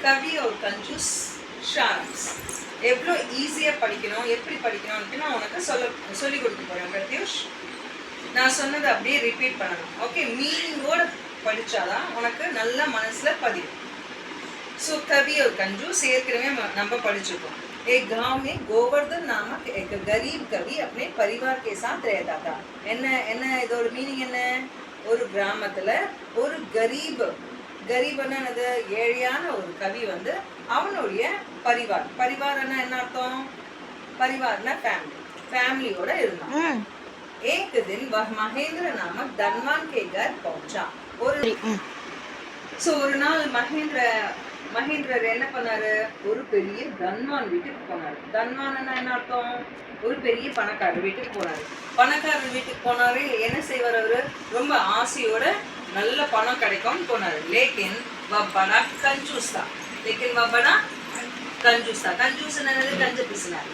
கவி ஒரு கஞ்சூஸ் ஷார்ப்ஸ் எவ்வளோ ஈஸியாக படிக்கணும், எப்படி படிக்கணும்னு நான் உனக்கு சொல்லி கொடுக்க போகிறேன் பிரத்யூஷ். நான் சொன்னதை அப்படியே ரிப்பீட் பண்ணணும். ஓகே, மீனிங்கோட படித்தாதான் உனக்கு நல்ல மனசில் பதியும். ஸோ कवि और कंजूस ஏற்கனவே நம்ம படிச்சிருக்கோம். एक गांव में गोवर्धन नामक एक गरीब कवि अपने परिवार के साथ रहता था. என்ன இதோட மீனிங் என்ன? ஒரு கிராமத்துல ஒரு கரீபன்னா ஏழையான ஒரு கவி வந்து அவனுடைய பரிவாரன்னா என்ன அர்த்தம்? பரிவாரனா ஃபேமிலியோட இருந்தான். एक दिन वह महेंद्र नामक धनवान के घर पहुंचा. ஒரு நாள் மகேந்திரர் என்ன பண்ணாரு? ஒரு பெரிய தன்வான் வீட்டுக்கு போனாரு. தன்வான் என்ன அர்த்தம்? ஒரு பெரிய பணக்காரர் வீட்டுக்கு போனாரு. பணக்காரர் வீட்டுக்கு போனாரு. என்ன செய்வார் அவரு? ரொம்ப ஆசையோட நல்ல பணம் கிடைக்கும்னு போனாரு. लेकिन वह बड़ा कंजूस था. कंजूस என்னது? கஞ்ச பிசினாரு.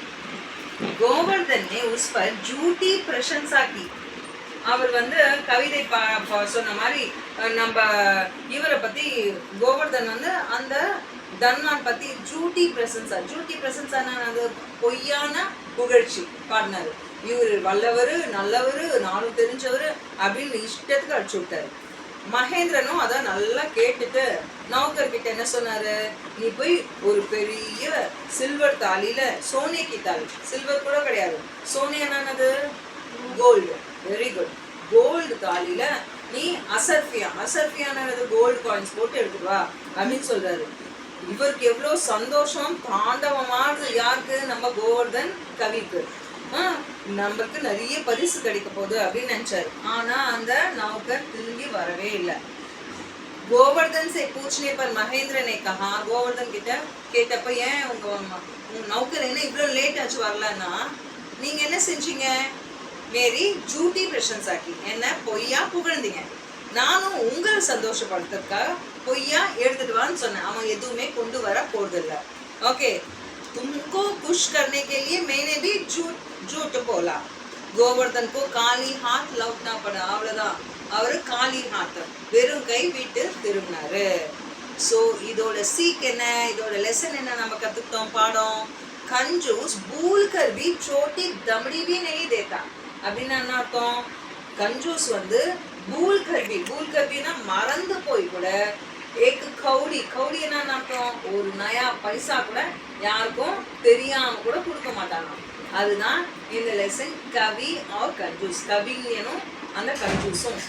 கோவர்தன் ने उस पर झूठी प्रशंसा की. அவர் வந்து கவிதை சொன்ன மாதிரி நம்ம இவரை பத்தி கோவர்தன் வந்து அந்த தன்வான் பத்தி ஜூட்டி பிரசன்ஸா அது பொய்யான புகழ்ச்சி பாடினாரு. இவர் வல்லவரு, நல்லவரு, நானும் தெரிஞ்சவரு அப்படின்னு இஷ்டத்துக்கு அடிச்சு விட்டாரு. மகேந்திரனும் அதை நல்லா கேட்டுட்டு நௌக்கர் கிட்ட என்ன சொன்னாரு? நீ போய் ஒரு பெரிய சில்வர் தாலியில, சோனியக்கி தாலி, சில்வர் கூட கிடையாது, சோனியானது கோல்டு, வெரி குட், கோல்டு தாலியில நீ அசர்ஃபியானது கோல்டு காயின்ஸ் போட்டு எடுத்துட்டு வா அப்படின்னு சொல்றாரு. இவருக்கு எவ்வளவு சந்தோஷம் தாண்டவமானது. யாருக்கு? நம்ம கோவர்தன் கவிக்கு. நமக்கு நிறைய பரிசு கிடைக்க போகுது அப்படின்னு நினைச்சாரு. ஆனா அந்த நௌக்கர் திரும்பி வரவே இல்லை. गोवर्धन से पूछने पर महेंद्र ने कहा, गोवर्धन கிட்ட கேட்டப்ப ஏன் உங்க நௌக்கர் என்ன இவ்வளவு லேட் ஆச்சு வரலன்னா, நீங்க என்ன செஞ்சீங்க? மேரி ஜூட்டி பிரசன்ஸா की, என்ன பொய்யா புகழ்ந்தீங்க. நானும் உங்களை சந்தோஷப்படுத்துறதுக்காக பொய்யா எடுத்துட்டு வான்னு சொன்னேன். அவன் எதுவுமே கொண்டு வர போறதில்லை. ஓகே, तुमको खुश करने के लिए मैंने भी झूठ बोला. गोवर्धन को खाली हाथ लौटना पड़ा. அவ்வளவுதான், அவரு காலி ஹாத், வெறும் கை வீட்டு திரும்பினாரு. ஸோ இதோட சீக் என்ன, இதோட லெசன் என்ன நம்ம கத்துக்கிட்டோம் பாடம்? கஞ்சூஸ் பூல் கர் பி சோட்டி தமடி பி நஹி தேதா. அப்படின்னா என்ன அர்த்தம்? கஞ்சூஸ் வந்து பூல் கர்பினா மறந்து போய் கூட ஏக்கு கவுடி என்ன அர்த்தம்? ஒரு நயா பைசா கூட யாருக்கும் தெரியாம கூட கொடுக்க மாட்டாங்க. அதுதான் இந்த லெசன் கவி ஆர் கஞ்சூஸ். கவிஞனும் அந்த கஞ்சூஸும்.